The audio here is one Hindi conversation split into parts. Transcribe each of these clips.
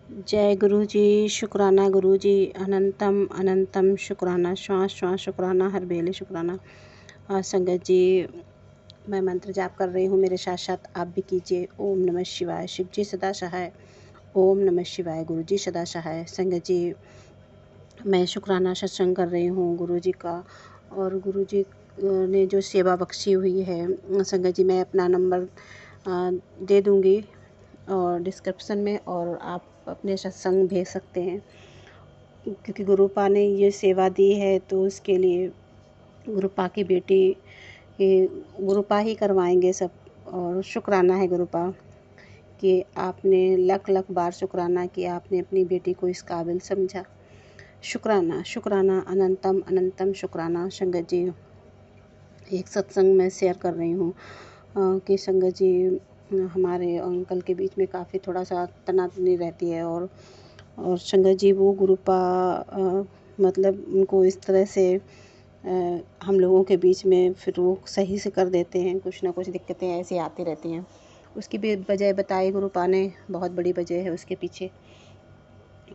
जय गुरु जी। शुक्राना गुरु जी। अनंतम अनंतम शुक्राना। श्वास श्वास शुक्राना, हर बेले शुक्राना। संगत जी, मैं मंत्र जाप कर रही हूँ, मेरे साथ साथ आप भी कीजिए। ओम नमः शिवाय। शिव जी सदा सहाय। ओम नमः शिवाय। गुरु जी सदा सहाय। संगत जी, मैं शुक्राना सत्संग कर रही हूँ गुरु जी का, और गुरु जी ने जो सेवा बख्शी हुई है। संगत जी, मैं अपना नंबर दे दूँगी और डिस्क्रिप्शन में, और आप अपने सत्संग भेज सकते हैं, क्योंकि गुरुपा ने ये सेवा दी है तो उसके लिए गुरुपा की बेटी गुरुपा ही करवाएंगे सब। और शुक्राना है गुरुपा कि आपने लख लख बार शुक्राना कि आपने अपनी बेटी को इस काबिल समझा। शुक्राना शुक्राना, अनंतम अनंतम शुक्राना। संगत जी, एक सत्संग मैं शेयर कर रही हूँ कि संगत जी, हमारे अंकल के बीच में काफ़ी थोड़ा सा तनातनी रहती है, और संगत जी वो गुरुपा मतलब उनको इस तरह से हम लोगों के बीच में फिर वो सही से कर देते हैं। कुछ ना कुछ दिक्कतें ऐसी आती रहती हैं। उसकी भी वजह बताई गुरुपा ने, बहुत बड़ी वजह है उसके पीछे।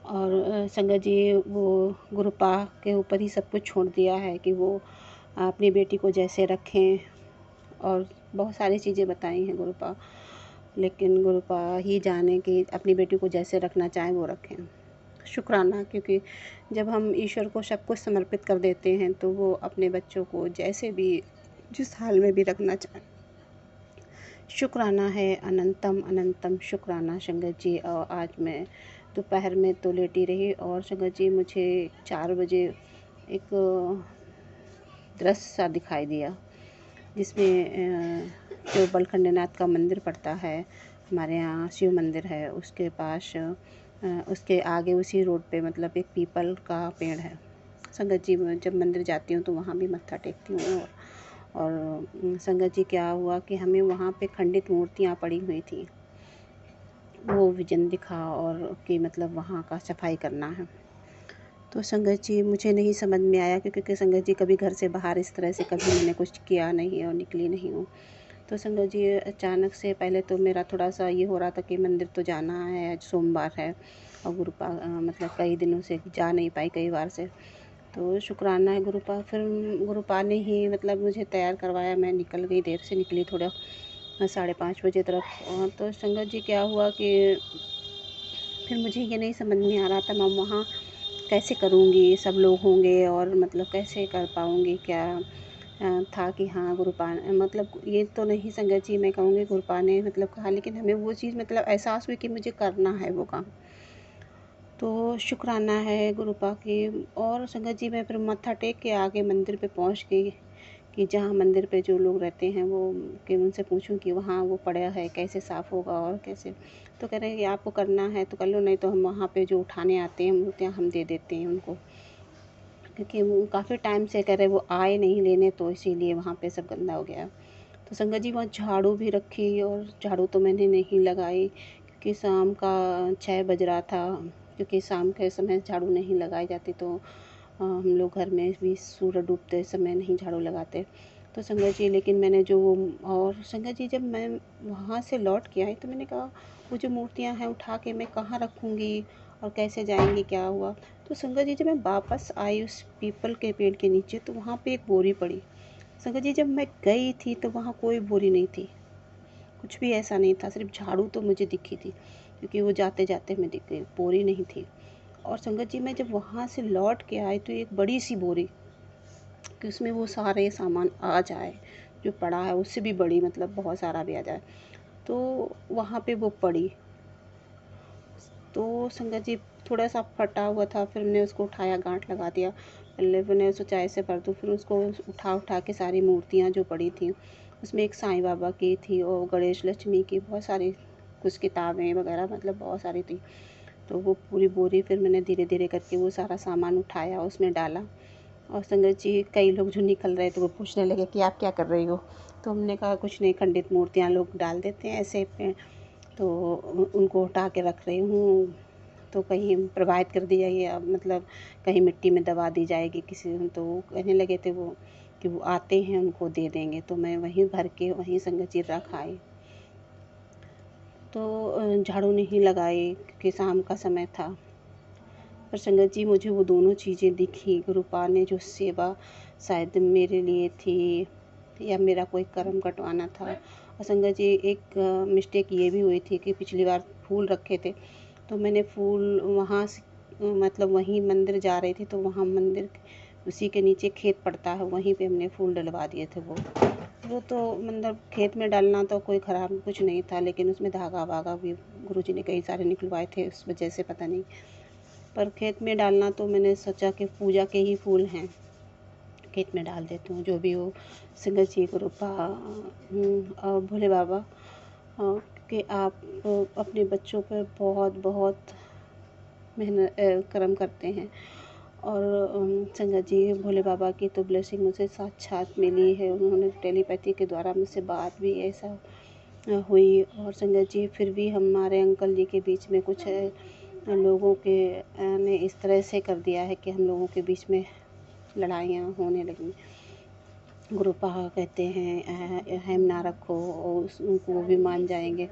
और संगत जी, वो गुरुपा के ऊपर ही सब कुछ छोड़ दिया है कि वो अपनी बेटी को जैसे रखें, और बहुत सारी चीज़ें बताई हैं गुरुपा, लेकिन गुरुपा ही जाने कि अपनी बेटी को जैसे रखना चाहें वो रखें। शुक्राना, क्योंकि जब हम ईश्वर को सब कुछ समर्पित कर देते हैं तो वो अपने बच्चों को जैसे भी, जिस हाल में भी रखना चाहें। शुक्राना है, अनंतम अनंतम शुक्राना। संगत जी, और आज मैं दोपहर में तो लेटी रही, और संगत जी मुझे 4 बजे एक दृश्य सा दिखाई दिया, जिसमें जो बलखंडनाथ का मंदिर पड़ता है, हमारे यहाँ शिव मंदिर है, उसके पास उसके आगे उसी रोड पे मतलब एक पीपल का पेड़ है। संगत जी, मैं जब मंदिर जाती हूँ तो वहाँ भी मत्था टेकती हूँ। और संगत जी, क्या हुआ कि हमें वहाँ पे खंडित मूर्तियाँ पड़ी हुई थी, वो विजन दिखा, और कि मतलब वहाँ का सफाई करना है। तो संगत जी, मुझे नहीं समझ में आया, क्योंकि संगत जी कभी घर से बाहर इस तरह से कभी मैंने कुछ किया नहीं और निकली नहीं हूँ। तो संगत जी, अचानक से पहले तो मेरा थोड़ा सा ये हो रहा था कि मंदिर तो जाना है, आज सोमवार है, और गुरुपा मतलब कई दिनों से जा नहीं पाई, कई बार से। तो शुक्राना है गुरुपा, फिर गुरुपा ने ही मतलब मुझे तैयार करवाया। मैं निकल गई, देर से निकली, थोड़ा 5:30 बजे तरफ। तो संगत जी, क्या हुआ कि फिर मुझे ये नहीं समझ में आ रहा था मैं वहाँ कैसे करूँगी, सब लोग होंगे और मतलब कैसे कर पाऊँगी क्या। था कि हाँ, गुरुपा मतलब ये तो नहीं संगत जी मैं कहूँगी गुरुपा ने मतलब कहा, लेकिन हमें वो चीज़ मतलब एहसास हुई कि मुझे करना है वो काम। तो शुक्राना है गुरुपा की। और संगत जी, मैं फिर मत्था टेक के आगे मंदिर पे पहुँच गई, कि जहाँ मंदिर पे जो लोग रहते हैं वो, कि उनसे पूछूं कि वहाँ वो पड़ा है कैसे साफ़ होगा और कैसे। तो कह रहे हैं कि आपको करना है तो कर लो, नहीं तो हम वहाँ पे जो उठाने आते हैं मूर्तियाँ हम दे देते हैं उनको, क्योंकि वो काफ़ी टाइम से कह रहे वो आए नहीं लेने, तो इसीलिए वहाँ पे सब गंदा हो गया। तो संगत जी, वहाँ झाड़ू भी रखी, और झाड़ू तो मैंने नहीं लगाई क्योंकि शाम का 6 बज रहा था, क्योंकि शाम के समय झाड़ू नहीं लगाई जाती। तो हम लोग घर में भी सूरज डूबते समय नहीं झाड़ू लगाते। तो संगत जी, लेकिन मैंने जो, और संगत जी, जब मैं वहाँ से लौट के आई तो मैंने कहा वो जो मूर्तियाँ हैं उठा के मैं कहाँ रखूँगी और कैसे जाएंगी, क्या हुआ। तो संगत जी, जब मैं वापस आई उस पीपल के पेड़ के नीचे तो वहाँ पे एक बोरी पड़ी। संगत जी, जब मैं गई थी तो वहाँ कोई बोरी नहीं थी, कुछ भी ऐसा नहीं था, सिर्फ झाड़ू तो मुझे दिखी थी, क्योंकि वो जाते जाते मैं दिख गई, बोरी नहीं थी। और संगत जी, मैं जब वहाँ से लौट के आई तो एक बड़ी सी बोरी, कि उसमें वो सारे सामान आ जाए, जो पड़ा है उससे भी बड़ी, मतलब बहुत सारा भी आ जाए, तो वहाँ पे वो पड़ी। तो संगत जी, थोड़ा सा फटा हुआ था, फिर मैंने उसको उठाया, गांठ लगा दिया। पहले मैंने सोचा ऐसे भर दूँ, फिर उसको उठा उठा के सारी मूर्तियाँ जो पड़ी थी, उसमें एक साईं बाबा की थी और गणेश लक्ष्मी की, बहुत सारी कुछ किताबें वगैरह, मतलब बहुत सारी थी। तो वो पूरी बोरी फिर मैंने धीरे धीरे करके वो सारा सामान उठाया, उसमें डाला। और संगत जी, कई लोग जो निकल रहे थे वो पूछने लगे कि आप क्या कर रही हो। तो हमने कहा कुछ नहीं, खंडित मूर्तियाँ लोग डाल देते हैं ऐसे पे, तो उनको उठा के रख रही हूँ, तो कहीं प्रभावित कर दी जाएगी, अब मतलब कहीं मिट्टी में दबा दी जाएगी किसी। तो वो कहने लगे थे वो कि वो आते हैं उनको दे देंगे, तो मैं वहीं भर के वहीं संगत जी रख आई। तो झाड़ू नहीं लगाई क्योंकि शाम का समय था। पर संगत जी मुझे वो दोनों चीज़ें दिखी। गुरुपा ने जो सेवा शायद मेरे लिए थी या मेरा कोई कर्म कटवाना था। और संगत जी एक मिस्टेक ये भी हुई थी कि पिछली बार फूल रखे थे तो मैंने फूल वहाँ से मतलब वहीं मंदिर जा रही थी तो वहाँ मंदिर उसी के नीचे खेत पड़ता है, वहीं पे हमने फूल डलवा दिए थे। वो तो मतलब खेत में डालना तो कोई ख़राब कुछ नहीं था, लेकिन उसमें धागा वागा भी गुरुजी ने कई सारे निकलवाए थे, उस वजह से पता नहीं। पर खेत में डालना तो मैंने सोचा कि पूजा के ही फूल हैं, खेत में डाल देती हूँ। जो भी हो संगत जी कृपा और भोले बाबा कि आप अपने बच्चों पर बहुत बहुत मेहनत कर्म करते हैं। और संगत जी भोले बाबा की तो ब्लेसिंग मुझे साक्षात मिली है। उन्होंने टेलीपैथी के द्वारा मुझसे बात भी ऐसा हुई। और संगत जी फिर भी हमारे अंकल जी के बीच में कुछ लोगों के ने इस तरह से कर दिया है कि हम लोगों के बीच में लड़ाइयाँ होने लगी। गुरुपा कहते हैं हम ना रखो और उनको भी मान जाएंगे।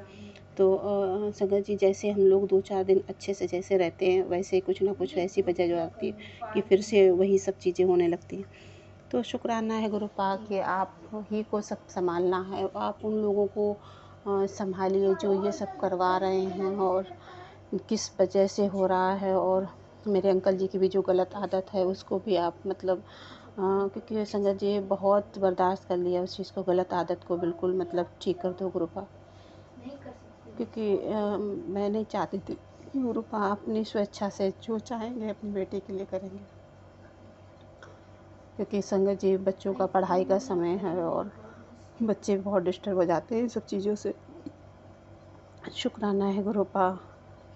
तो संगत जी जैसे हम लोग 2-4 दिन अच्छे से जैसे रहते हैं वैसे कुछ ना कुछ ऐसी वजह जो आती है कि फिर से वही सब चीज़ें होने लगती हैं। तो शुक्राना है गुरुपा कि आप ही को सब संभालना है। आप उन लोगों को संभालिए जो ये सब करवा रहे हैं और किस वजह से हो रहा है। और मेरे अंकल जी की भी जो गलत आदत है उसको भी आप मतलब क्योंकि संगत जी बहुत बर्दाश्त कर लिया उस चीज़ को, गलत आदत को बिल्कुल मतलब ठीक कर दो गुरुपा। क्योंकि मैं नहीं चाहती थी कि गुरुपा अपनी स्वेच्छा से जो चाहेंगे अपनी बेटी के लिए करेंगे। क्योंकि संगत जी बच्चों का पढ़ाई का समय है और बच्चे बहुत डिस्टर्ब हो जाते हैं इन सब चीज़ों से। शुक्राना है गुरुपा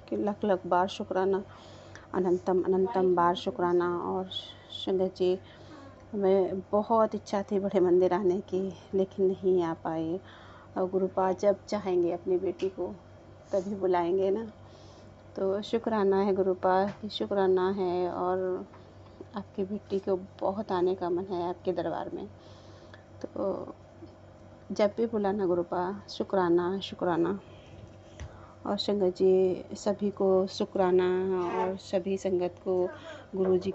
कि लख लख बार शुक्राना, अनंतम अनंतम बार शुक्राना। और संगत जी हमें बहुत इच्छा थी बड़े मंदिर आने की लेकिन नहीं आ पाए। और गुरुपा जब चाहेंगे अपनी बेटी को तभी बुलाएंगे ना। तो शुक्राना है गुरुपा, शुक्राना है। और आपकी बेटी को बहुत आने का मन है आपके दरबार में, तो जब भी बुलाना गुरुपा। शुक्राना शुक्राना। और संगत जी सभी को शुक्राना और सभी संगत को गुरुजी